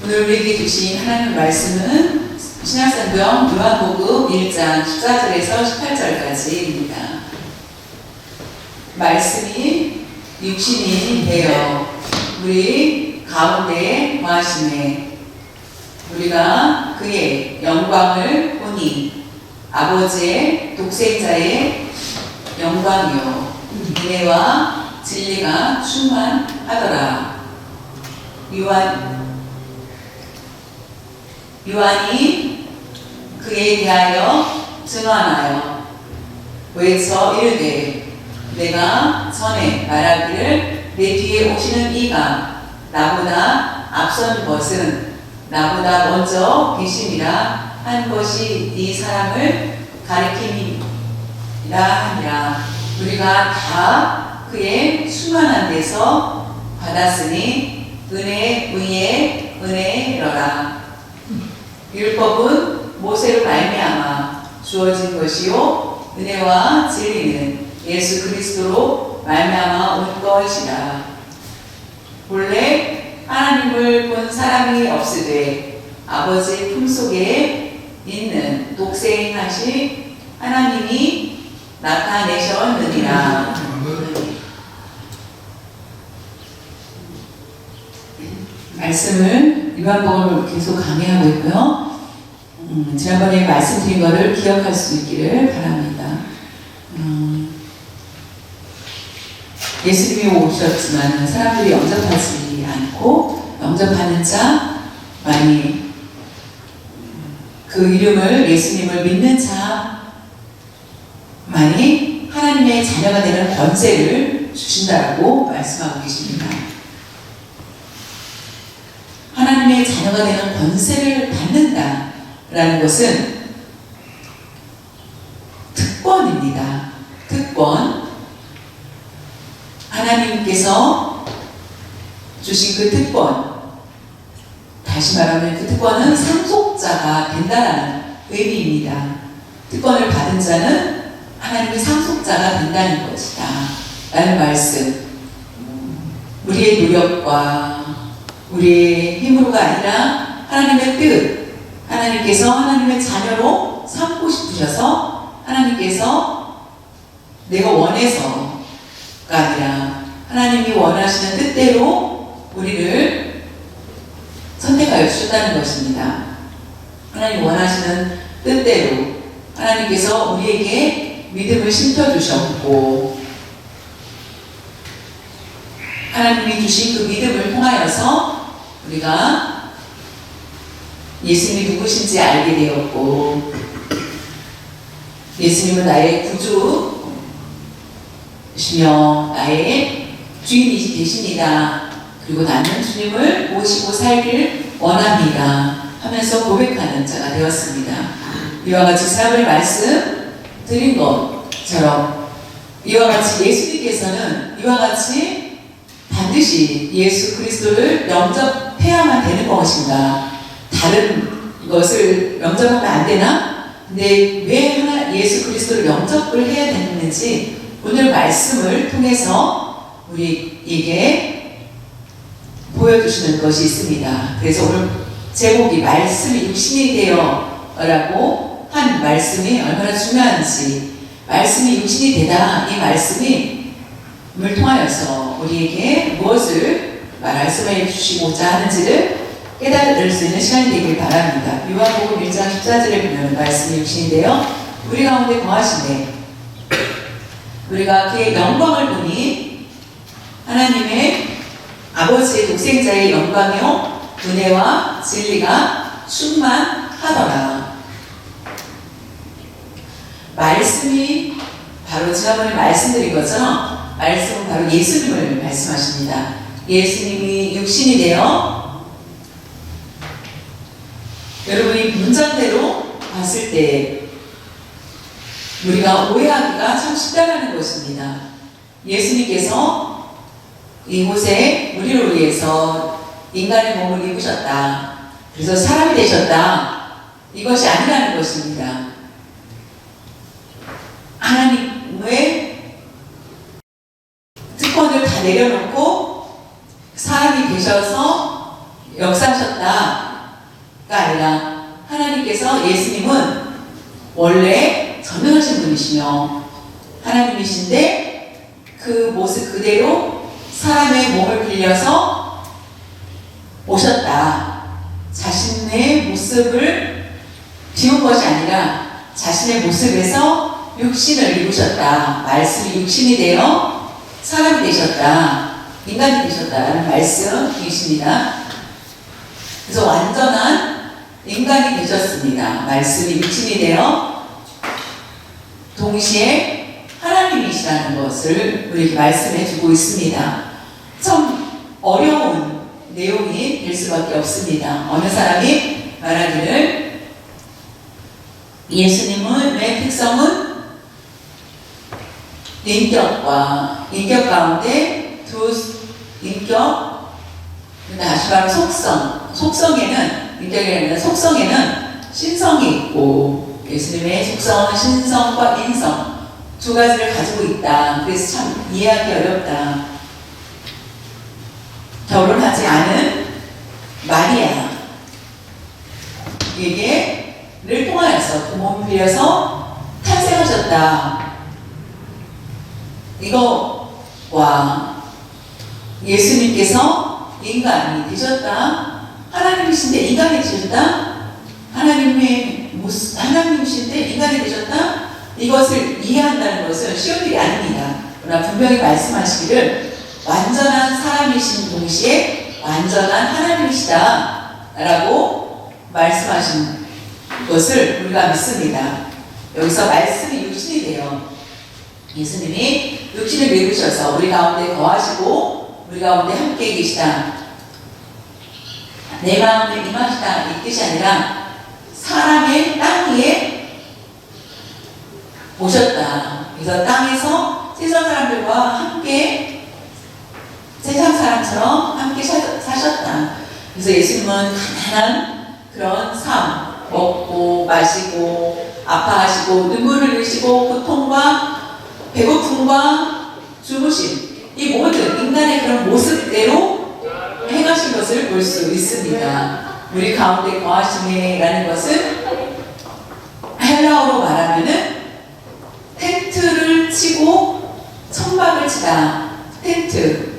오늘 우리에게 주신 하나님의 말씀은 신약성경 요한복음 1장 14절에서 18절까지입니다. 말씀이 육신이 되어 우리 가운데 거하시네. 우리가 그의 영광을 보니 아버지의 독생자의 영광이요 은혜와 진리가 충만하더라. 요한이 그에 대하여 증언하여 외쳐 이르되 내가 전에 말하기를 내 뒤에 오시는 이가 나보다 앞선 것은 나보다 먼저 계심이라 한 것이 이 사람을 가리킴이라 하니라. 우리가 다 그의 충만한 데서 받았으니 은혜 위에 은혜로라. 율법은 모세로 말미암아 주어진 것이요 은혜와 진리는 예수 그리스도로 말미암아 온 것이라. 본래 하나님을 본 사람이 없으되 아버지 품속에 있는 독생하신 하나님이 나타내셨느니라. 말씀을 요한복음을 계속 강의하고 있고요. 지난번에 말씀드린 것을 기억할 수 있기를 바랍니다. 예수님이 오셨지만 사람들이 영접하지 않고 영접하는 자 많이 그 이름을 예수님을 믿는 자 많이 하나님의 자녀가 되는 권세를 주신다라고 말씀하고 계십니다. 하나님의 자녀가 되는 권세를 받는다라는 것은 특권입니다. 특권. 하나님께서 주신 그 특권. 다시 말하면 그 특권은 상속자가 된다는 의미입니다. 특권을 받은 자는 하나님의 상속자가 된다는 것이다 라는 말씀. 우리의 노력과 우리의 힘으로가 아니라 하나님의 뜻, 하나님께서 하나님의 자녀로 삼고 싶으셔서 하나님께서 내가 원해서가 아니라 하나님이 원하시는 뜻대로 우리를 선택하여 주셨다는 것입니다. 하나님 원하시는 뜻대로 하나님께서 우리에게 믿음을 심겨주셨고 하나님이 주신 그 믿음을 통하여서 우리가 예수님이 누구신지 알게 되었고 예수님은 나의 구주시며 나의 주인이 되십니다. 그리고 나는 주님을 모시고 살길 원합니다 하면서 고백하는 자가 되었습니다. 이와 같이 사람을 말씀 드린 것처럼 이와 같이 예수님께서는 이와 같이 반드시 예수 그리스도를 영접해야만 되는 것인가? 다른 것을 영접하면 안 되나? 근데 왜 예수 그리스도를 영접을 해야 되는지 오늘 말씀을 통해서 우리에게 보여주시는 것이 있습니다. 그래서 오늘 제목이 말씀이 육신이 되어 라고 한 말씀이 얼마나 중요한지, 말씀이 육신이 되다, 이 말씀이 을 통하여서 우리에게 무엇을 말씀해 주시고자 하는지를 깨달을 수 있는 시간이 되길 바랍니다. 요한복음 1장 14절에 보면 말씀이 육신인데요. 우리 가운데 거하시네. 우리가 그의 영광을 보니 하나님의 아버지의 독생자의 영광이요 은혜와 진리가 충만하더라. 말씀이 바로 지난번에 말씀드린 것처럼 말씀은 바로 예수님을 말씀하십니다. 예수님이 육신이 되어 여러분이 문장대로 봤을 때 우리가 오해하기가 참 쉽다라는 것입니다. 예수님께서 이곳에 우리를 위해서 인간의 몸을 입으셨다. 그래서 사람이 되셨다. 이것이 아니라는 것입니다. 하나님의 특권을 다 내려놓고 사람이 되셔서 역사하셨다. 아니라 하나님께서 예수님은 원래 전능하신 분이시며 하나님이신데 그 모습 그대로 사람의 몸을 빌려서 오셨다. 자신의 모습을 비운 것이 아니라 자신의 모습에서 육신을 입으셨다. 말씀이 육신이 되어 사람이 되셨다. 인간이 되셨다라는 말씀이십니다. 그래서 완전한 인간이 되셨습니다. 말씀이 육신이 되어 동시에 하나님이시라는 것을 우리에게 말씀해 주고 있습니다. 참 어려운 내용이 될 수밖에 없습니다. 어느 사람이 말하기를 예수님의 특성은 인격 가운데 두 인격, 다시 말하면 속성에는 인격이 아니라 속성에는 신성이 있고 예수님의 속성은 신성과 인성 두 가지를 가지고 있다. 그래서 참 이해하기 어렵다. 결혼하지 않은 마리아에게를 통하여서 그 몸을 빌려서 탄생하셨다. 이거와 예수님께서 인간이 되셨다. 하나님이신데 인간이 되셨다. 하나님이신데 인간이 되셨다. 이것을 이해한다는 것은 쉬운 일이 아닙니다. 그러나 분명히 말씀하시기를 완전한 사람이신 동시에 완전한 하나님이시다 라고 말씀하신 것을 우리가 믿습니다. 여기서 말씀이 육신이 돼요. 예수님이 육신을 입으셔서 우리 가운데 거하시고 우리 가운데 함께 계시다. 내 마음에 임하시다 이 뜻이 아니라 사람의 땅 위에 오셨다. 그래서 땅에서 세상 사람들과 함께 세상 사람처럼 함께 사셨다. 그래서 예수님은 가난한 그런 삶, 먹고 마시고 아파하시고 눈물을 흘리시고 고통과 배고픔과 죽으심 이 모든 인간의 그런 모습대로 행하신 것을 볼 수 있습니다. 우리 가운데 거하심이라는 것은 헬라어로 말하면은 텐트를 치고 천막을 치다. 텐트를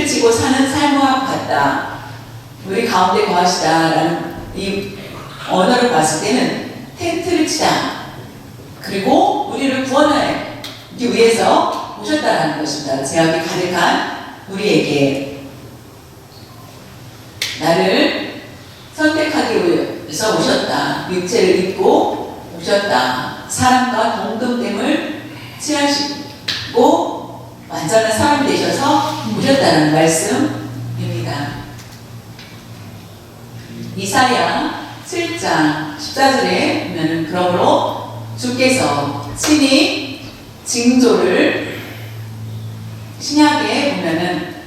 치고 사는 삶과 같다. 우리 가운데 거하시다라는 이 언어를 봤을 때는 텐트를 치다. 그리고 우리를 구원하기 위해서 오셨다라는 것입니다. 제약이 가득한 우리에게 나를 선택하기 위해서 오셨다. 육체를 입고 오셨다. 사람과 동등됨을 취하시고 완전한 사람이 되셔서 오셨다는 말씀입니다. 이사야 7장 14절에 보면 그러므로 주께서 친히 징조를 신약에 보면은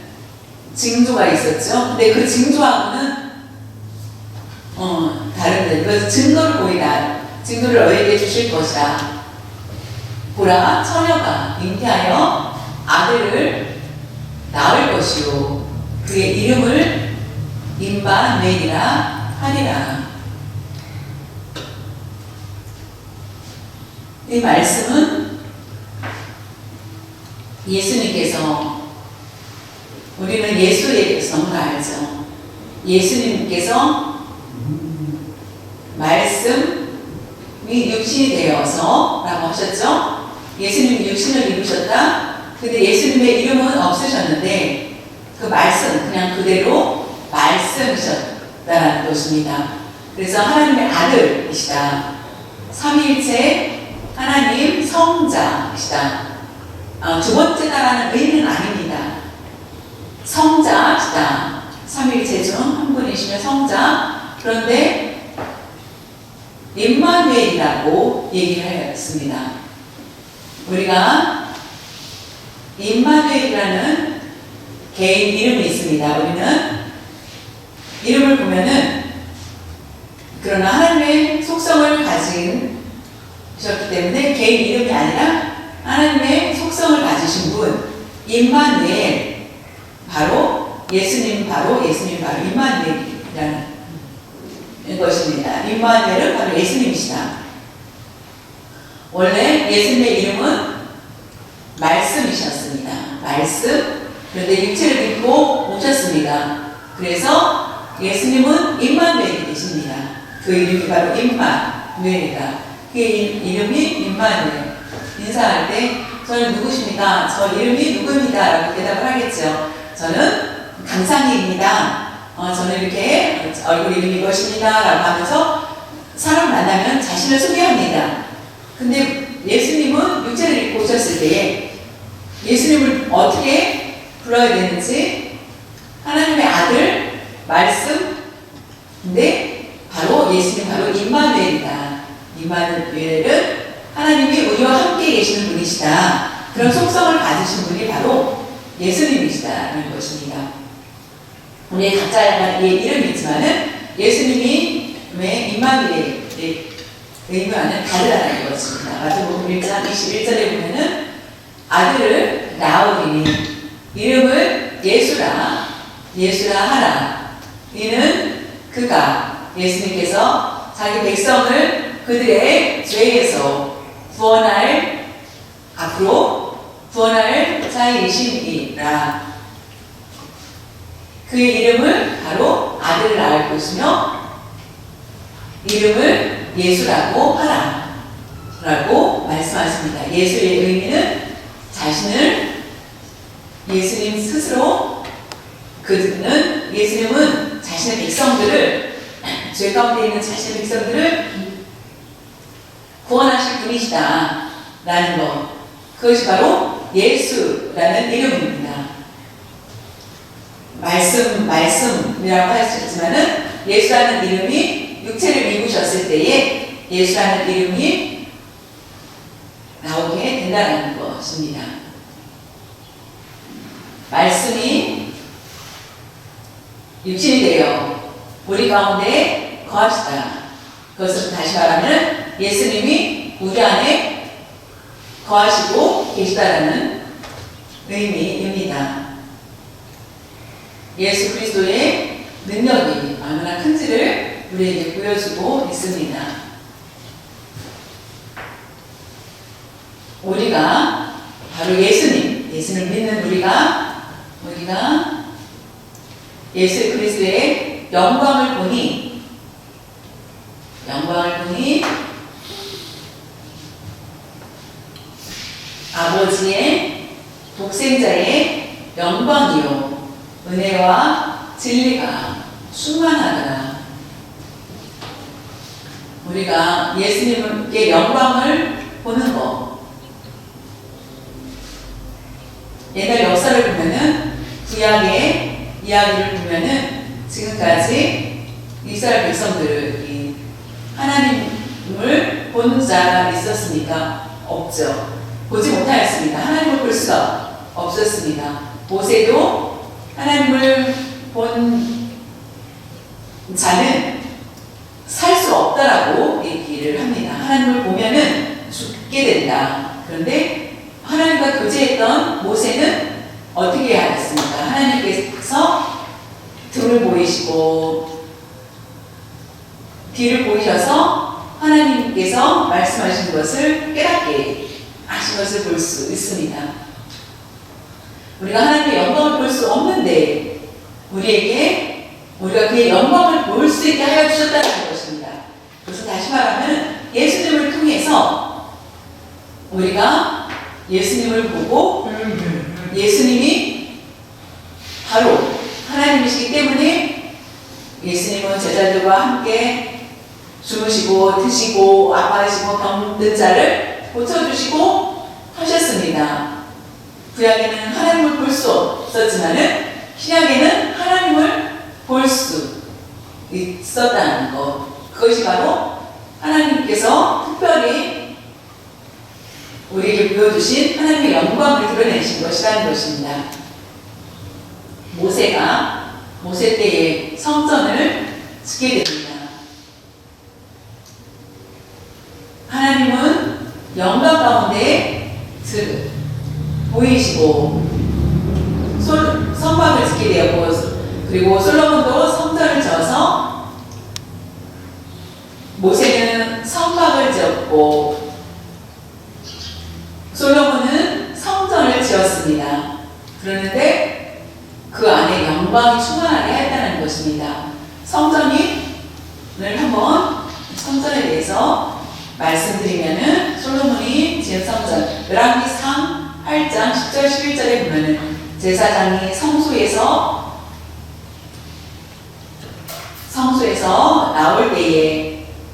징조가 있었죠. 근데 그 징조하고는 다른데 그래서 증거를 보이다. 증거를 너에게 주실 것이다. 보라 처녀가 잉태하여 아들을 낳을 것이요 그의 이름을 임마누엘이라 하리라. 이 말씀은 예수님께서 우리는 예수에 대해서 너무 알죠. 예수님께서 말씀이 육신이 되어서 라고 하셨죠. 예수님이 육신을 입으셨다. 근데 예수님의 이름은 없으셨는데 그 말씀 그냥 그대로 말씀이셨다는 것입니다. 그래서 하나님의 아들이시다. 삼위일체 하나님 성자이시다. 두 번째다라는 의미는 아닙니다. 성자시다. 삼위일체 중 한 분이시며 성자. 그런데 임마누엘이라고 얘기를 했습니다. 우리가 임마누엘이라는 개인 이름이 있습니다. 우리는 이름을 보면은 그러나 하나님의 속성을 가지셨기 때문에 개인 이름이 아니라 하나님의 속성을 가지신 분 임마누엘 바로 예수님 바로 임마누엘이라는 것입니다. 임마누엘은 바로 예수님이시다. 원래 예수님의 이름은 말씀이셨습니다. 말씀. 그런데 육체를 입고 오셨습니다. 그래서 예수님은 임마누엘이 되십니다. 그 이름이 바로 임마누엘이다. 그의 이름이 임마누엘. 인사할 때 저는 누구십니까? 저 이름이 누구입니다. 라고 대답을 하겠죠. 저는 강상희입니다. 저는 이렇게 얼굴 이름이 이것입니다. 라고 하면서 사람 만나면 자신을 소개합니다. 근데 예수님은 육체를 입고 오셨을 때에 예수님을 어떻게 불러야 되는지 하나님의 아들, 말씀, 근데 바로 예수님 바로 임마누엘이다. 임마누엘은 하나님이 우리와 함께 계시는 분이시다. 그런 속성을 가지신 분이 바로 예수님이시다는 것입니다. 우리 각자의 이름이 있지만은 예수님이 왜 임마누엘의 의미와는 다르다는 것입니다. 마태복음 1장 21절에 보면은 아들을 낳으리니 이름을 예수라 하라. 이는 그가 예수님께서 자기 백성을 그들의 죄에서 구원할 자이심이라. 그의 이름을 바로 아들을 낳을 것이며 이름을 예수라고 하라 라고 말씀하십니다. 예수의 의미는 자신을 예수님 스스로 예수님은 자신의 백성들을 죄 가운데 있는 자신의 백성들을 구원하실 분이시다 라는 것, 그것이 바로 예수라는 이름입니다. 말씀이라고 하셨지만은 예수라는 이름이 육체를 입으셨을 때에 예수라는 이름이 나오게 된다는 것입니다. 말씀이 육신이 되어 우리 가운데 거합시다. 그것은 다시 말하면 예수님이 우리 안에 거하시고 계시다라는 의미입니다. 예수 그리스도의 능력이 얼마나 큰지를 우리에게 보여주고 있습니다. 우리가 바로 예수님을 믿는 우리가 예수 그리스도의 영광을 보니 아버지의 독생자의 영광이요 은혜와 진리가 충만하더라. 우리가 예수님의 영광을 보는 것, 옛날 역사를 보면은 구약의 이야기를 보면은 지금까지 이스라엘 백성들이 하나님을 본 자가 있었습니까? 없죠. 보지 못하였습니다. 하나님을 볼 수가 없었습니다. 모세도 하나님을 본 자는 살 수 없다라고 얘기를 합니다. 하나님을 보면은 죽게 된다. 그런데 하나님과 교제했던 모세는 어떻게 하였습니까? 하나님께서 등을 보이시고 뒤를 보이셔서 하나님께서 말씀하신 것을 깨닫게 하신 것을 볼 수 있습니다. 우리가 하나님의 영광을 볼 수 없는데 우리가 그의 영광을 볼 수 있게 하여 주셨다는 것입니다. 그래서 다시 말하면 예수님을 통해서 우리가 예수님을 보고 예수님이 바로 하나님이시기 때문에 예수님은 제자들과 함께 주무시고 드시고 아파하시고 병든 자를 고쳐주시고 하셨습니다. 구약에는 하나님을 볼 수 없었지만은 신약에는 하나님을 볼 수 있었다는 것, 그것이 바로 하나님께서 특별히 우리에게 보여주신 하나님의 영광을 드러내신 것이라는 것입니다. 모세 때에 성전을 짓게 됩니다. 하나님은 영광 가운데 보이시고 성막을 짓게 되었고, 그리고 솔로몬도 성전을 지어서 모세는 성막을 지었고 솔로몬은 성전을 지었습니다. 그러는데 그 안에 영광이 충만하게 했다는 것입니다. 성전을 한번 성전에 대해서 말씀드리면은 솔로몬이 지은 성전 열왕기상 8장 10절 11절에 보면은 제사장이 성소에서 나올 때에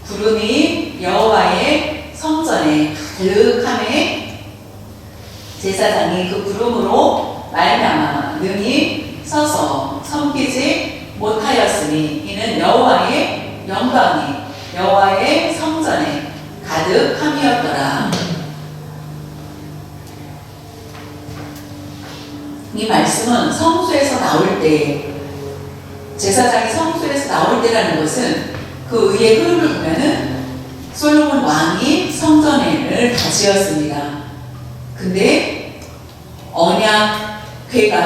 구름이 여호와의 성전에 가득함에 제사장이 그 구름으로 말미암아 능히 서서 섬기지 못하였으니 이는 여호와의 영광이 여호와의 성전에 가득함이었더라. 이 말씀은 성소에서 나올 때, 제사장이 성소에서 나올 때라는 것은 그 의의 흐름을 보면은 솔로몬 왕이 성전을 다 지었습니다. 근데 언약궤가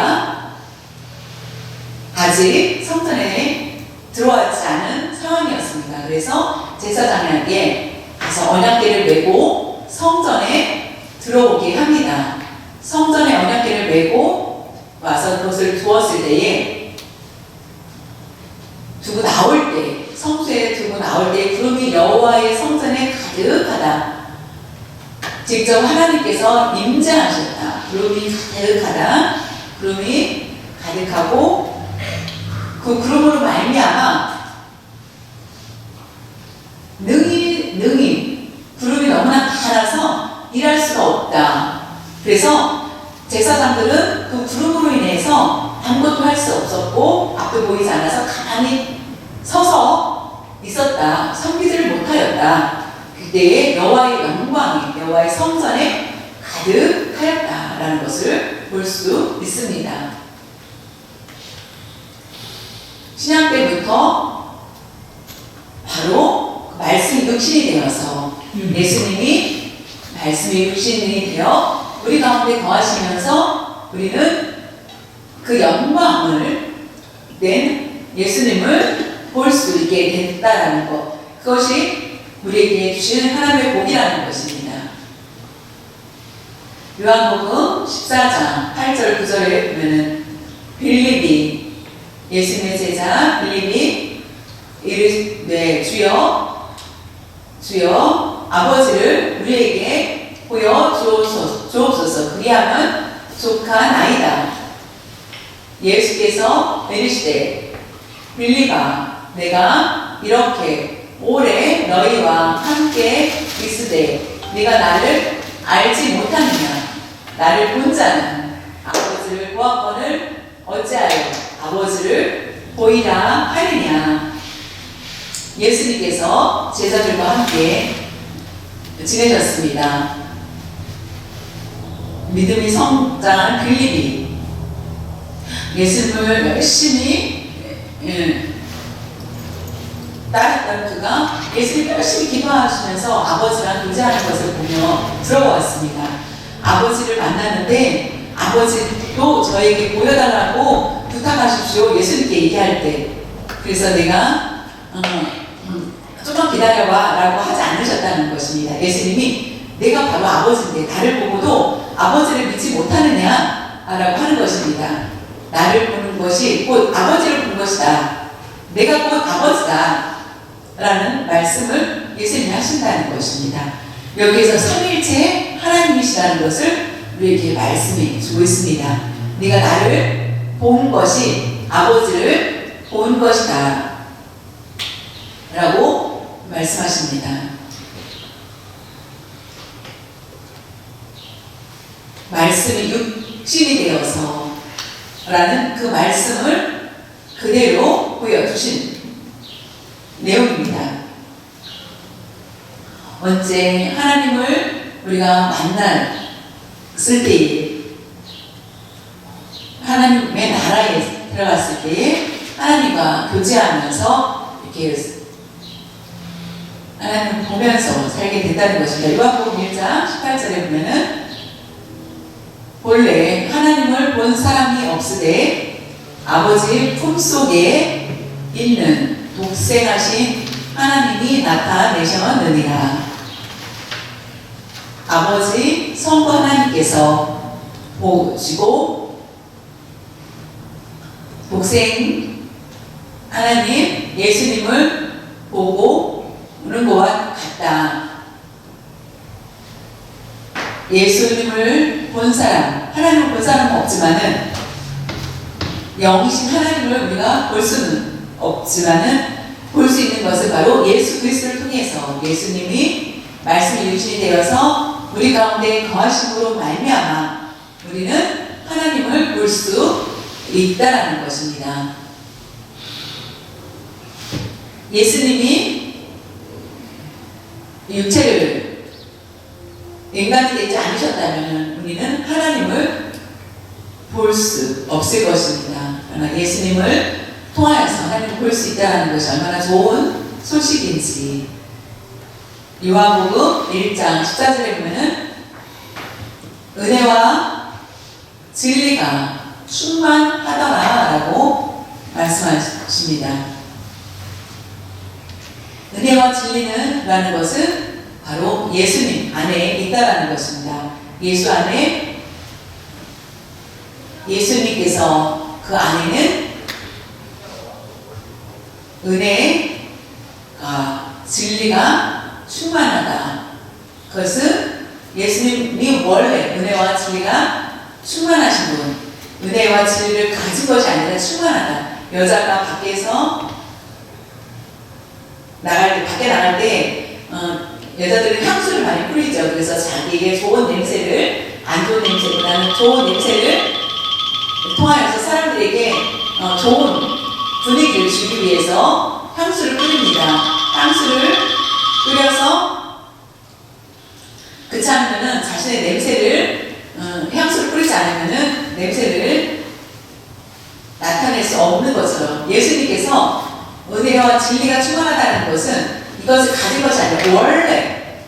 아직 성전에 들어왔지 않은 상황이었습니다. 그래서 제사장에게 가서 언약궤를 메고 성전에 들어오게 합니다. 성전에 언약궤를 메고 와서 그것을 두었을 때에 두고 나올 때, 성소에 두고 나올 때 구름이 여호와의 성전에 가득하다. 직접 하나님께서 임재하셨다. 구름이 가득하다. 구름이 가득하고 그 구름으로 말미암아 능히 구름이 너무나 많아서 일할 수가 없다. 그래서 제사장들은 그 구름으로 인해서 아무것도 할 수 없었고 앞도 보이지 않아서 가만히 서서 있었다. 섬기지를 못하였다. 그때에 여호와의 영광이 여호와의 성전에 가득하였다라는 것을 볼 수 있습니다. 신약 때부터 바로 말씀이 육신이 되어서 예수님이 말씀이 육신이 되어 우리 가운데 거하시면서 우리는 그 영광을 낸 예수님을 볼 수 있게 됐다라는 것, 그것이 우리에게 주시는 하나님의 복이라는 것입니다. 요한복음 14장 8절 9절에 보면은 빌립이 예수님의 제자 빌립이 이르되 주여 아버지를 우리에게 보여 주옵소서. 그리하면 족하나이다. 예수께서 이르시되 빌립아 내가 이렇게 오래 너희와 함께 있으되 네가 나를 알지 못하느냐. 나를 본 자는 아버지를 보았거늘 어찌하여 아버지를 보이라 하느냐. 예수님께서 제자들과 함께 지내셨습니다. 믿음이 성장한 빌립이 예수님을 열심히 따랐던 그가 예수님 열심히 기도하시면서 아버지랑 교제하는 것을 보며 들어왔습니다. 아버지를 만났는데 아버지도 저에게 보여달라고 부탁하십시오. 예수님께 얘기할 때. 그래서 내가 좀만 기다려봐 라고 하지 않으셨다는 것입니다. 예수님이 내가 바로 아버지인데 나를 보고도 아버지를 믿지 못하느냐 라고 하는 것입니다. 나를 보는 것이 곧 아버지를 본 것이다. 내가 곧 아버지다 라는 말씀을 예수님이 하신다는 것입니다. 여기에서 삼위일체 하나님이시라는 것을 우리에게 말씀해 주고 있습니다. 네가 나를 본 것이 아버지를 본 것이다 라고 말씀하십니다. 말씀이 육신이 되어서 라는 그 말씀을 그대로 보여주신 내용입니다. 언제 하나님을 우리가 만났을 때에 하나님의 나라에 들어갔을 때에 하나님과 교제하면서 이렇게 하나님을 보면서 살게 된다는 것입니다. 요한복음 1장 18절에 보면은 본래 하나님을 본 사람이 없으되 아버지 품속에 있는 독생하신 하나님이 나타내셨느니라. 아버지 성부 하나님께서 보시고 독생 하나님 예수님을 보고 오는 것과 같다. 예수님을 본 사람, 하나님을 본 사람은 없지만은 영이신 하나님을 우리가 볼 수는 없지만은 볼 수 있는 것은 바로 예수 그리스도를 통해서 예수님이 말씀이 유신이 되어서 우리 가운데 거하심으로 말미암아 우리는 하나님을 볼 수 있다라는 것입니다. 예수님이 육체를 인간이 되지 않으셨다면 우리는 하나님을 볼 수 없을 것입니다. 그러나 예수님을 통하여서 하나님을 볼 수 있다는 것이 얼마나 좋은 소식인지 요한복음 1장 14절에 보면은 은혜와 진리가 충만하더라 라고 말씀하십니다. 은혜와 진리는 라는 것은 바로 예수님 안에 있다라는 것입니다. 예수 안에 예수님께서 그 안에는 은혜가 진리가 충만하다. 그것은 예수님이 원래 은혜와 진리가 충만하신 분, 은혜와 진리를 가진 것이 아니라 충만하다. 여자가 밖에서 밖에 나갈 때 여자들은 향수를 많이 뿌리죠. 그래서 자기에게 좋은 냄새를, 안 좋은 냄새보다는 좋은 냄새를 통하여서 사람들에게 좋은 분위기를 주기 위해서 향수를 뿌립니다. 향수를 뿌려서 그렇지 않으면은 자신의 냄새를 향수를 뿌리지 않으면은 냄새를 나타낼 수 없는 것처럼 예수님께서 은혜와 진리가 충만하다는 것은 이것을 가진 것이 아니라 원래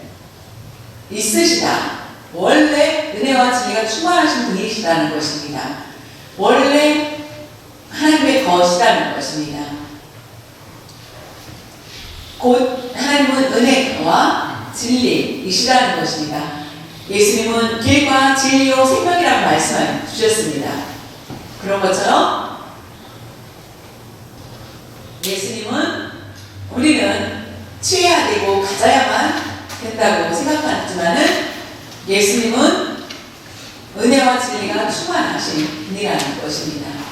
있으시다. 원래 은혜와 진리가 충만하신 분이시다는 것입니다. 원래 하나님의 것이라는 것입니다. 곧 하나님은 은혜와 진리이시라는 것입니다. 예수님은 길과 진리요 생명이라고 말씀을 주셨습니다. 그런 것처럼 예수님은 우리는 취해야 되고 가져야만 된다고 생각하지만은 예수님은 은혜와 진리가 충만하신 분이라는 것입니다.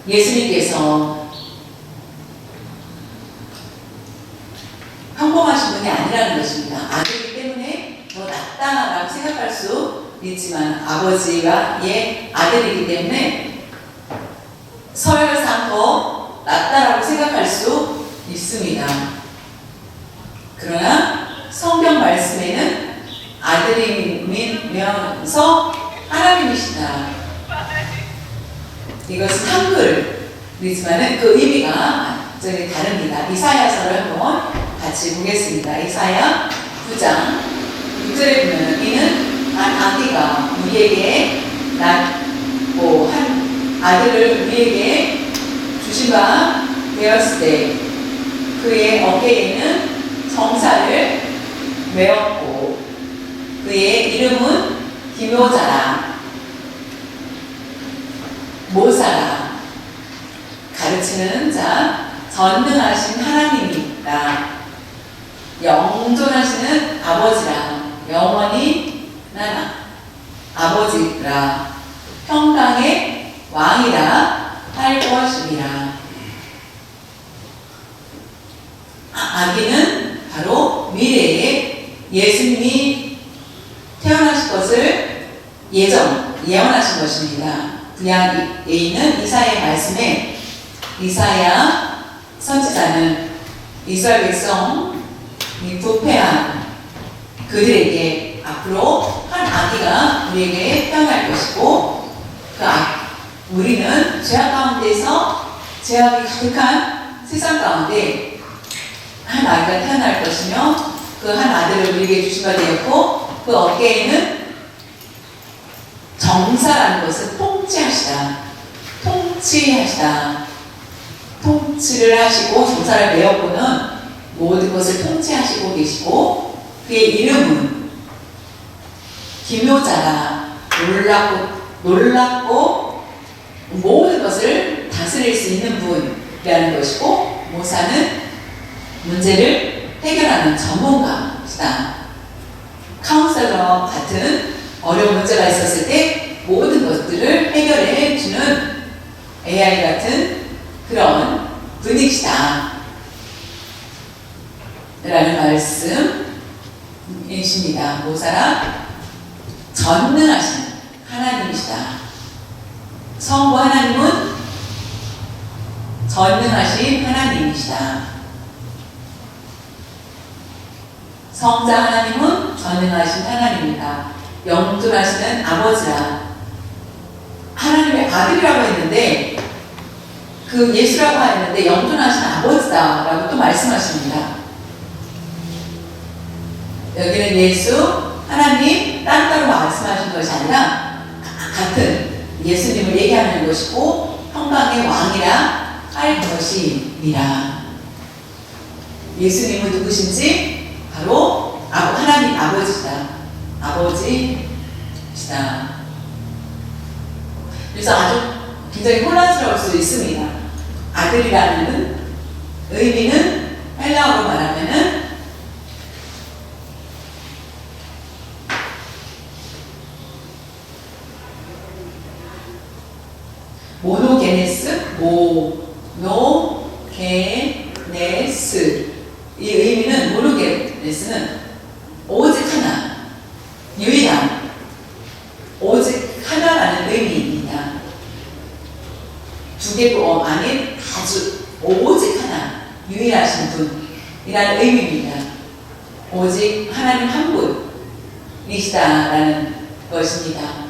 예수님께서 평범하신 분이 아니라는 것입니다. 아들이기 때문에 더 낫다라고 생각할 수 있지만 아버지와의 아들이기 때문에 서열상 더 낫다라고 생각할 수 있습니다. 그러나 성경 말씀에는 아들이면서 하나님이시다. 이것은 한글이지만 그 의미가 완전히 다릅니다. 이사야서를 한번 같이 보겠습니다. 이사야 9장 6절에 보면 이는 한 아기가 우리에게 낳고 한 아들을 우리에게 주신 바 되었을 때 그의 어깨에는 정사를 메었고 그의 이름은 기묘자라 모사라 가르치는 자 전능하신 하나님이다. 영존하시는 아버지라 영원히 나나 아버지라 평강의 왕이라 할 것이니라. 아기는 바로 미래에 예수님이 태어나실 것을 예언하신 것입니다. 구약 A는 이사야의 말씀에 이사야 선지자는 이스라엘 백성이 부패한 그들에게 앞으로 한 아기가 우리에게 태어날 것이고 우리는 죄악 가운데서 죄악이 가득한 세상 가운데 한 아기가 태어날 것이며 그 한 아들을 우리에게 주신 바 되었고 그 어깨에는 정사라는 것은 통치하시다. 통치하시다. 통치를 하시고 정사를 메었고는 모든 것을 통치하시고 계시고 그의 이름은 기묘자라 놀랍고 모든 것을 다스릴 수 있는 분이라는 것이고 모사는 문제를 해결하는 전문가이다. 카운셀러 같은 어려운 문제가 있었을 때 모든 것들을 해결해 주는 AI 같은 그런 분이시다 라는 말씀이십니다. 모사라 전능하신 하나님이시다. 성부 하나님은 전능하신 하나님이시다. 성자 하나님은 전능하신 하나님이다. 영존하시는 아버지라. 하나님의 아들이라고 했는데 그 예수라고 했는데 영존하신 아버지다라고 또 말씀하십니다. 여기는 예수, 하나님 따로 말씀하신 것이 아니라 같은 예수님을 얘기하는 것이고 평강의 왕이라 할 것이니라. 예수님은 누구신지 바로 하나님 아버지시다. 아버지시다. 그래서 아주 굉장히 혼란스러울 수 있습니다. 아들이라는 의미는 헬라어로 말하면은 모노게네스 이 의미는 모노게네스는 오직 하나, 유일한, 오직 하나라는 의미입니다. 두 개도 아닌 아주 오직 하나, 유일하신 분이라는 의미입니다. 오직 하나님 한 분이시다라는 것입니다.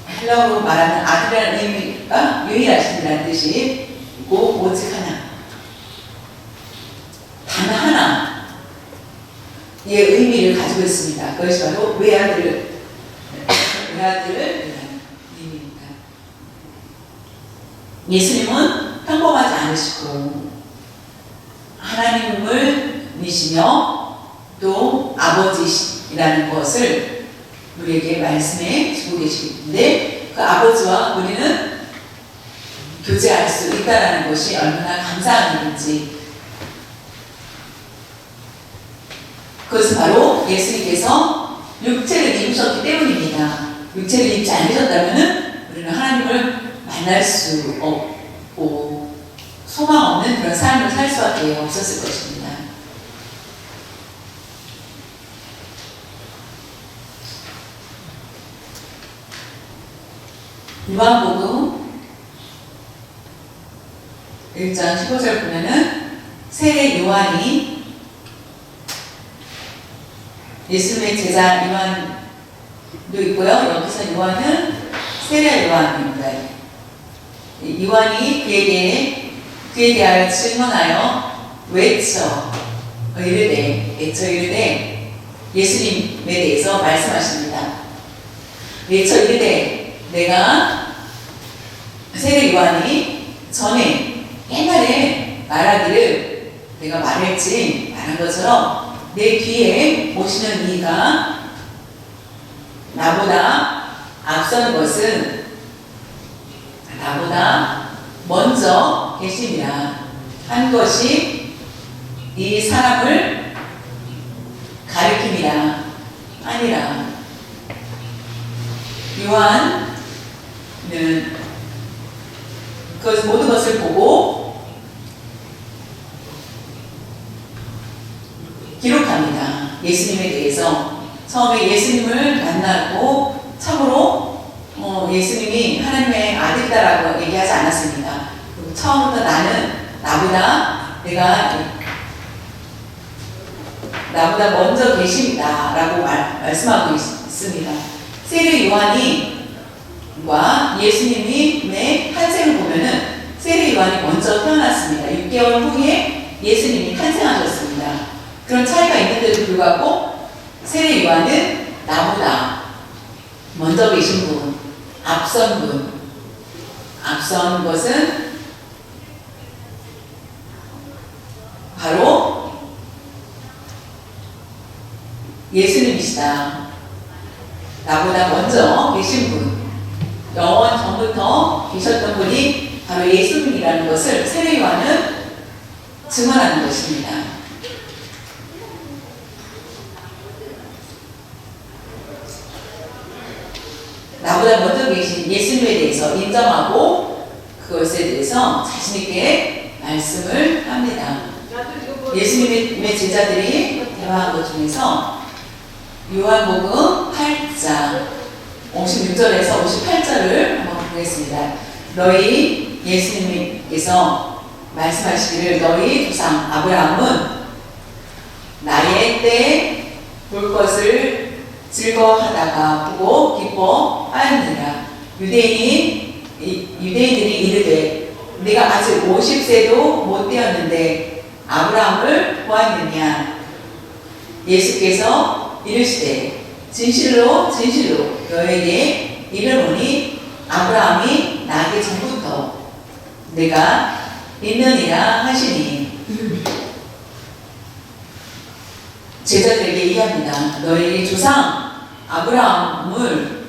헬라어로 말하는 아들이라는 의미가 유일하신이라는 뜻이고 오직 하나, 단 하나의 의미를 가지고 있습니다. 그것이 바로 외아들을 위한 의미입니다. 예수님은 평범하지 않으시고 하나님을 믿으시며 또 아버지시라는 것을 우리에게 말씀해 주고 계시는데 그 아버지와 우리는 교제할 수 있다는 것이 얼마나 감사한 일인지, 그것은 바로 예수님께서 육체를 입으셨기 때문입니다. 육체를 입지 않으셨다면 우리는 하나님을 만날 수 없고 소망 없는 그런 삶을 살 수밖에 없었을 것입니다. 요한복음 1장 15절 보면은 세례 요한이 예수님의 제자 요한도 있고요. 여기서 요한은 세례 요한입니다. 요한이 그에 대하여 질문하여 외쳐 이르되 예수님에 대해서 말씀하십니다. 외쳐 이르되 내가 세례 요한이 전에 옛날에 말하기를 내가 말한 것처럼 내 뒤에 오시는 이가 나보다 앞선 것은 나보다 먼저 계심이라 한 것이 이 사람을 가리킴이라 아니라. 요한은 모든 것을 보고 기록합니다. 예수님에 대해서 처음에 예수님을 만나고 참으로 예수님이 하나님의 아들이다라고 얘기하지 않았습니다. 처음부터 나보다 먼저 계십니다라고 말씀하고 있습니다. 세례 요한과 예수님의 탄생을 보면은 세례 요한이 먼저 태어났습니다. 6개월 후에 예수님이 탄생하셨습니다. 그 그런 차이가 있는데도 불구하고 세례 요한은 나보다 먼저 계신 분, 앞선 분, 앞선 것은 바로 예수님이시다. 나보다 먼저 계신 분, 영원 전부터 계셨던 분이 바로 예수님이라는 것을 세례 요한은 증언하는 것입니다. 나보다 먼저 계신 예수님에 대해서 인정하고 그것에 대해서 자신있게 말씀을 합니다. 예수님의 제자들이 대화한 것 중에서 요한복음 8장 56절에서 58절을 한번 보겠습니다. 너희 예수님께서 말씀하시기를 너희 조상 아브라함은 나의 때에 볼 것을 즐거워하다가 보고 기뻐하였느니라. 유대인들이 이르되 네가 아직 50세도 못 되었는데 아브라함을 보았느냐. 예수께서 이르시되 진실로 진실로 너에게 이르노니 아브라함이 나기 전부터 내가 있느니라 하시니. 제자들에게 얘기합니다. 너희 조상 아브라함을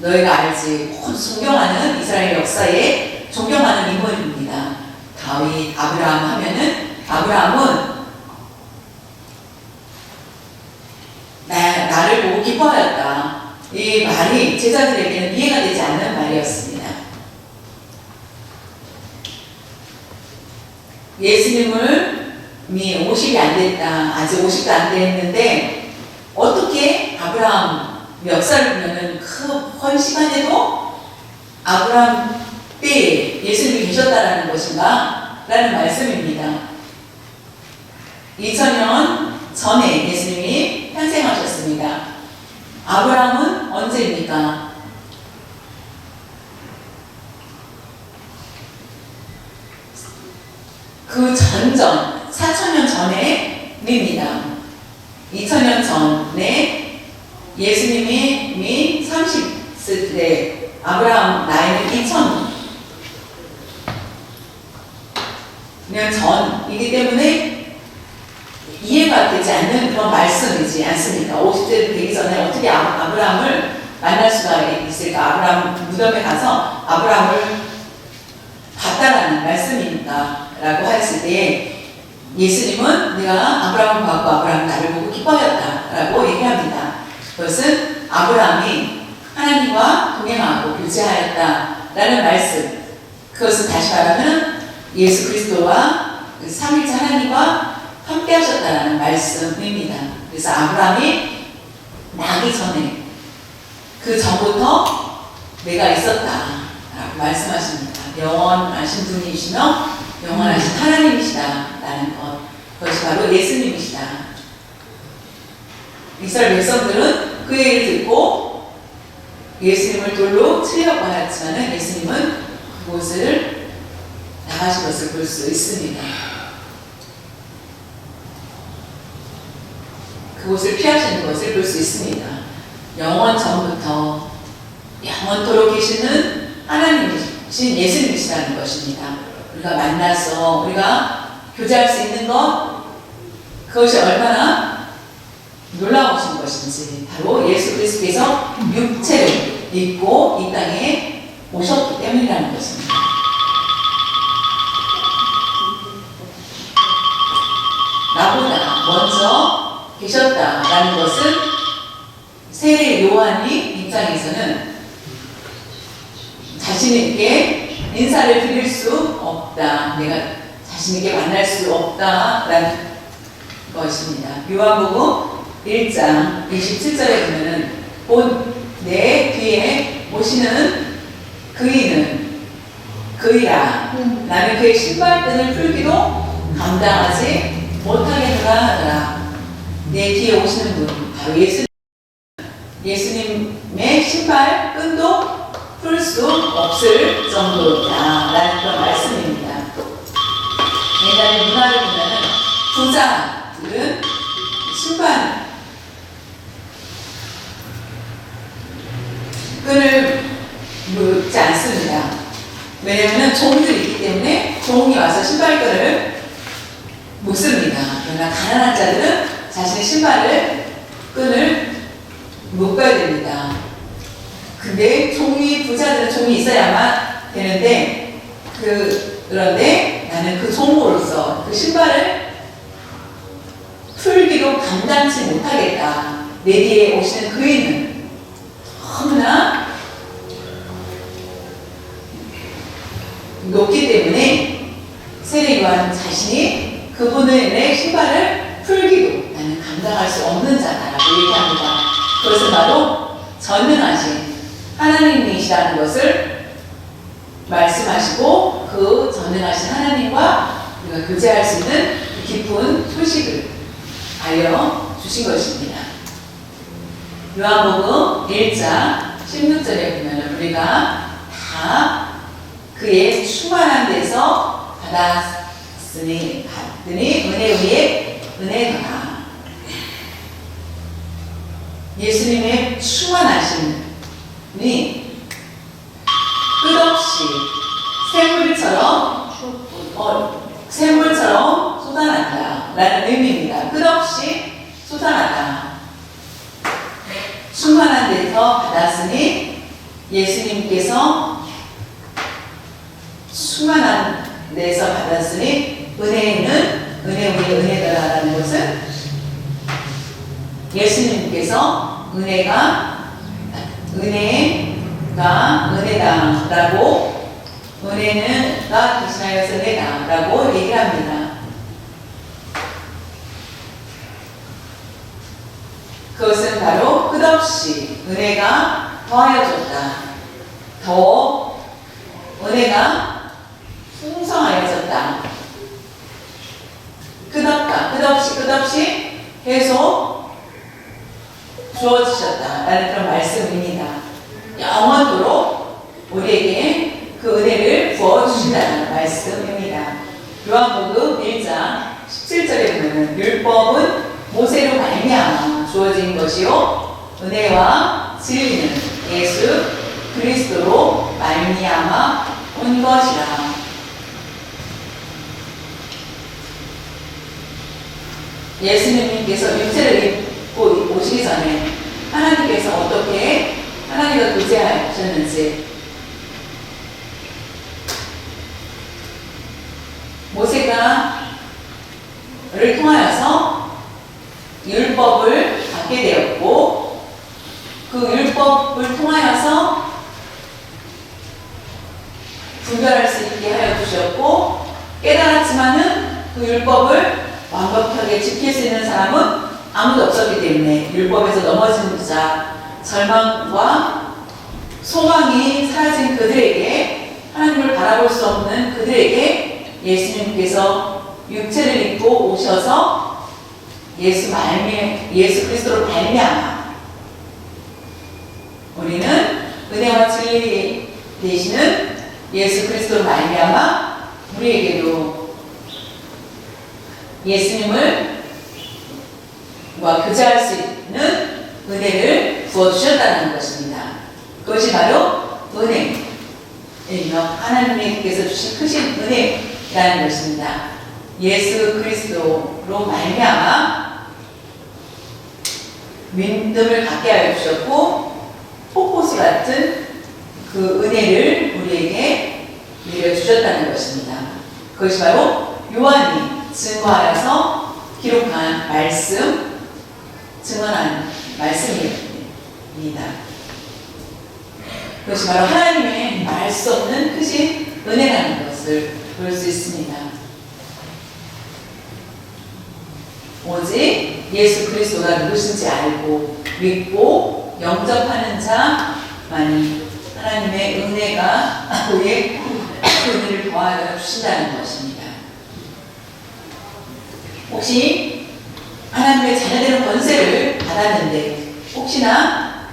너희가 알지. 존경하는 이스라엘 역사에 존경하는 인물입니다. 다윗, 아브라함 하면은 아브라함은 나를 보고 기뻐하였다. 이 말이 제자들에게는 이해가 되지 않는 말이었습니다. 예수님이 50이 안 됐다. 아직 50도 안 됐는데 어떻게 아브라함 역사를 보면은 거의 시간에도 아브라함 때에 예수님이 계셨다라는 것인가? 라는 말씀입니다. 2000년 전에 예수님이 탄생하셨습니다. 아브라함은 언제입니까? 그 전전 4000년 전에입니다. 2000년 전에 예수님이 이미 30세 아브라함 나이는 2000년 전이기 때문에 이해가 되지 않는 그런 말씀이지 않습니까? 50세 되기 전에 어떻게 아브라함을 만날 수가 있을까? 아브라함 무덤에 가서 아브라함을 봤다라는 말씀입니까? 라고 했을 때 예수님은 내가 아브라함을 봤고 아브라함은 나를 보고 기뻐하였다 라고 얘기합니다. 그것은 아브라함이 하나님과 동행하고 교제하였다 라는 말씀. 그것은 다시 말하면 예수 그리스도와 삼위일체 하나님과 함께 하셨다라는 말씀입니다. 그래서 아브라함이 나기 전에 그 전부터 내가 있었다 라고 말씀하십니다. 영원하신 분이시며 영원하신 하나님이시다 라는 것, 그것이 바로 예수님이시다. 이스라엘 백성들은 그 얘기를 듣고 예수님을 돌로 치려고 하였지만 예수님은 그곳을 나가신 것을 볼 수 있습니다. 그곳을 피하시는 것을 볼 수 있습니다. 영원 전부터 영원토록 계시는 하나님이신 예수님이시라는 것입니다. 우리가 만나서 우리가 교제할 수 있는 것, 그것이 얼마나 놀라우신 것인지 바로 예수 그리스도께서 육체를 입고 이 땅에 오셨기 때문이라는 것입니다. 나보다 먼저 계셨다라는 것은 세례 요한이 입장에서는 자신있게 인사를 드릴 수 없다. 내가 자신있게 만날 수 없다라는 것입니다. 요한복음 1장 27절에 보면은 곧 내 뒤에 오시는 그이는 그이라 나는 그의 신발끈을 풀기도 감당하지 못하겠노라 하더라. 내 뒤에 오시는 분 바로 예수님의 신발끈도 풀 수 없을 정도다 라는 그런 말씀입니다. 옛날에 문화를 보면 부자들은 신발 끈을 묶지 않습니다. 왜냐하면 종들이 있기 때문에 종이 와서 신발끈을 묶습니다. 그러나 가난한 자들은 자신의 신발을 끈을 묶어야 됩니다. 근데 부자들은 종이 있어야만 되는데 그런데 나는 그 종으로서 그 신발을 풀기도 감당치 못하겠다. 내 뒤에 오시는 그이는 너무나 높기 때문에 세례 요한 자신이 그분의 신발을 풀기도 나는 감당할 수 없는 자다라고 얘기합니다. 그것은 바로 전능하신 하나님이시라는 것을 말씀하시고 그 전능하신 하나님과 우리가 교제할 수 있는 깊은 소식을 알려주신 것입니다. 요한복음 1장 16절에 보면 우리가 다 그의 충만한 데서 받았으니 은혜 위에 은혜더라. 예수님의 충만하심이 끝없이 샘물처럼 쏟아난다 라는 의미입니다. 끝없이 쏟아나다. 충만한 데서 받았으니 예수님께서 충만한 데서 받았으니 은혜는 은혜 위에 은혜더라라는 것은 예수님께서 은혜가 은혜다라고 은혜는가 대신하여서 은혜다라고 얘기를 합니다. 그것은 바로 끝없이 은혜가 더하여졌다. 더 은혜가 풍성하여졌다. 끝없이 계속 주어지셨다라는 그런 말씀입니다. 영원토록 우리에게 그 은혜를 부어주신다는 말씀입니다. 요한복음 1장 17절에 보면 율법은 모세로 말미암아 주어진 것이요 은혜와 진리는 예수 그리스도로 말미암아 온 것이라. 예수님께서 육체를 입고 오시기 전에 하나님께서 어떻게 하나님과 교제하셨는지 모세가를 통하여서 율법을 받게 되었고 그 율법을 통하여서 분별할 수 있게 하여 주셨고 깨달았지만은 그 율법을 완벽하게 지킬 수 있는 사람은 아무도 없었기 때문에 율법에서 넘어진 자, 절망과 소망이 사라진 그들에게 하나님을 바라볼 수 없는 그들에게 예수님께서 육체를 입고 오셔서 예수 그리스도로 말미암아 우리는 은혜와 진리 되시는 예수 그리스도로 말미암아 우리에게도 예수님을 교제할 수 있는 은혜를 부어주셨다는 것입니다. 그것이 바로 은혜이며 하나님께서 주신 크신 은혜라는 것입니다. 예수 그리스도로 말미암아 믿음을 갖게 하여 주셨고 폭포수 같은 그 은혜를 우리에게 내려주셨다는 것입니다. 그것이 바로 요한이 증거하여서 기록한 증언한 말씀입니다. 그것이 바로 하나님의 말 수 없는 크신 은혜라는 것을 볼 수 있습니다. 오직 예수 그리스도가 누구신지 알고 믿고 영접하는 자만이 하나님의 은혜가 그의 은혜를 더하여 주신다는 것입니다. 혹시 하나님의 자녀되는 권세를 받았는데 혹시나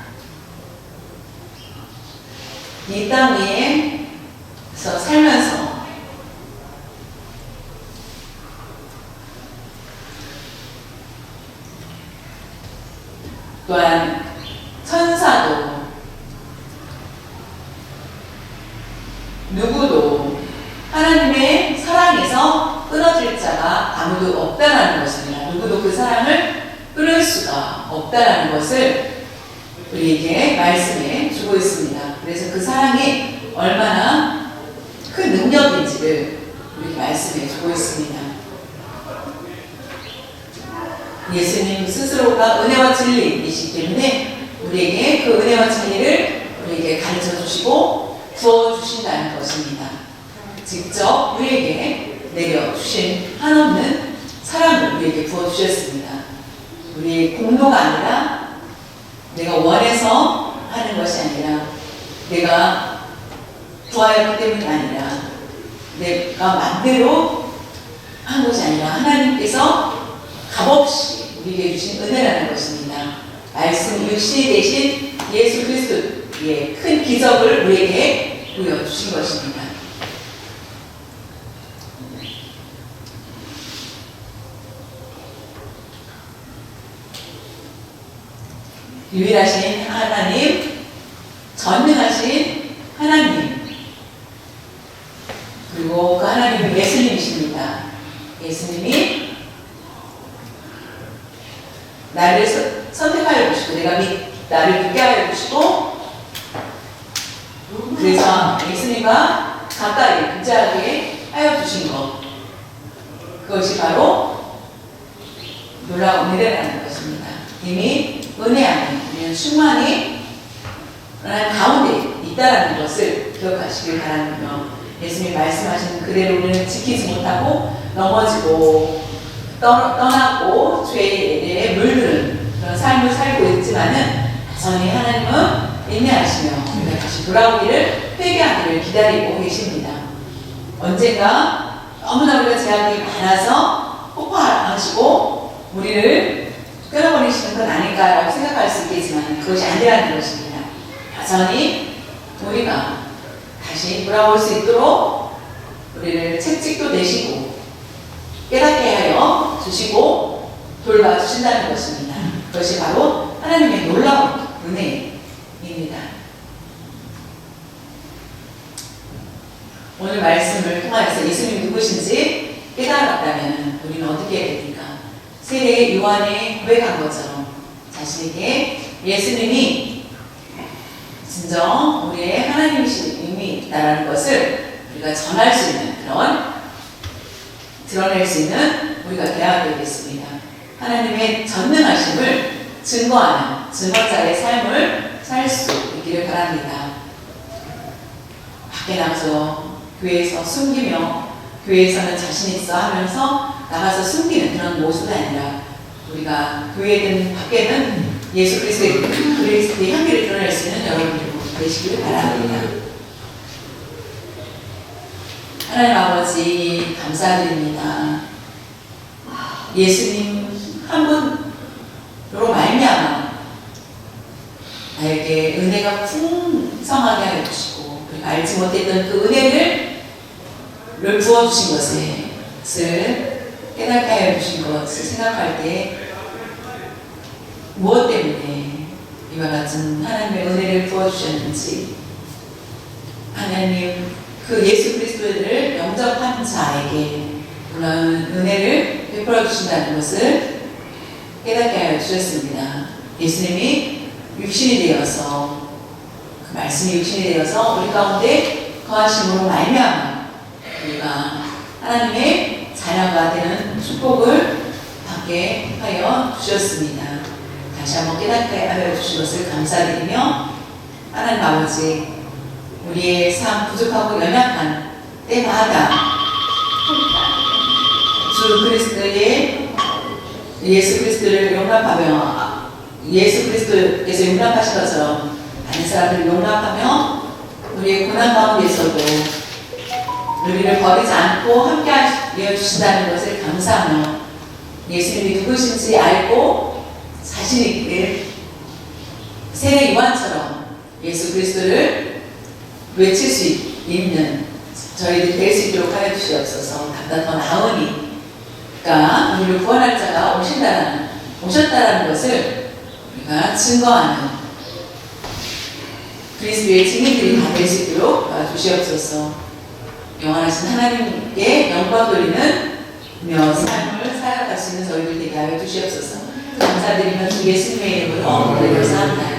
이 땅 위에서 살면서 또한 천사도 누구도 하나님의 사랑에서 끊어질 자가 아무도 없다라는 것입니다. 누구도 그 사랑을 끊을 수가 없다라는 것을 우리에게 말씀해 주고 있습니다. 그래서 그 사랑이 얼마나 큰 능력인지를 우리에게 말씀해 주고 있습니다. 예수님 스스로가 은혜와 진리이시기 때문에 우리에게 그 은혜와 진리를 우리에게 가르쳐 주시고 부어 주신다는 것입니다. 직접 우리에게 내려주신 한없는 사랑을 우리에게 부어 주셨습니다. 우리의 공로가 아니라 내가 원해서 하는 것이 아니라 내가 구하였기 때문이 아니라 내가 맘대로 한 것이 아니라 하나님께서 값없이 우리에게 주신 은혜라는 것입니다. 말씀 육신이 되신 예수 그리스도의 큰 기적을 우리에게 보여주신 것입니다. 유일하신 하나님, 전능하신 하나님, 그리고 그 하나님은 예수님이십니다. 예수님이 나를 선택하여 주시고 나를 믿게 하여 주시고 그래서 예수님과 가까이 근자하게 하여 주신 것, 그것이 바로 놀라운 은혜라는 것입니다. 이미 은혜 안에 우리는 충만히 가운데 있다라는 것을 기억하시길 바라며, 예수님이 말씀하시는 그대로 우리는 지키지 못하고 넘어지고 떠나고 죄에 물드는 그런 삶을 살고 있지만은 여전히 하나님은 인내하시며 우리가 다시 돌아오기를 회개하기를 기다리고 계십니다. 언젠가 너무나 우리가 제약이 많아서 폭파하시고 우리를 끊어버리시는 건 아닐까라고 생각할 수 있겠지만 그것이 아니라는 것입니다. 여전히 우리가 다시 돌아올 수 있도록 우리를 채찍도 내시고 깨닫게 하여 주시고 돌봐주신다는 것입니다. 그것이 바로 하나님의 놀라운 은혜입니다. 오늘 말씀을 통하여서 예수님이 누구신지 깨달았다면 우리는 어떻게 해야 됩니까? 세례 요한이 고백한 것처럼 자신에게 예수님이 진정 우리의 하나님이시다라는 것을 우리가 전할 수 있는 드러낼 수 있는 우리가 되어야 되겠습니다. 하나님의 전능하심을 증거하는 증거자의 삶을 살 수 있기를 바랍니다. 밖에 나가서 교회에서 숨기며 교회에서는 자신 있어 하면서 나가서 숨기는 그런 모습이 아니라 우리가 교회든 밖에는 예수 그리스도의 향기를 드러낼 수 있는 여러분들이 되시기를 바랍니다. 하나님 아버지 감사드립니다. 예수님 한 분으로 말미암아 나에게 은혜가 풍성하게 하여 주시고 우리가 알지 못했던 그 은혜를 부어주신 것을 깨닫게 하여 주신 것을 생각할 때 무엇 때문에 이와 같은 하나님의 은혜를 부어주셨는지, 하나님 그 예수 그리스도를 영접한 자에게 그런 은혜를 베풀어 주신다는 것을 깨닫게 하여 주셨습니다. 예수님이 육신이 되어서 그 말씀이 육신이 되어서 우리 가운데 거하심으로 말미암아 우리가 하나님의 자녀가 되는 축복을 받게 하여 주셨습니다. 다시 한번 깨닫게 하여 주신 것을 감사드리며, 하나님 아버지 우리의 삶 부족하고 연약한 때마다 주 그리스도의 예수 그리스도를 용납하며 예수 그리스도께서 용납하신 것처럼 다른 사람들을 용납하며 우리의 고난 가운데서도 우리를 버리지 않고 함께 하여 주신다는 것을 감사하며, 예수님이 누구신지 알고 자신 있게 세례 요한처럼 예수 그리스도를 외칠 수 있는 저희들이 될 수 있도록 하여 주시옵소서. 각각 더 나으니까 우리를 구원할 자가 오셨다라는 것을 우리가 증거하는 그리스도의 증인들이 다 될 수 있도록 주시옵소서. 영원하신 하나님께 영광 돌리는 삶을 살아갈 수 있는 저희들 되게 하여 주시옵소서. 감사드리며 주 예수님의 이름으로 기도합니다.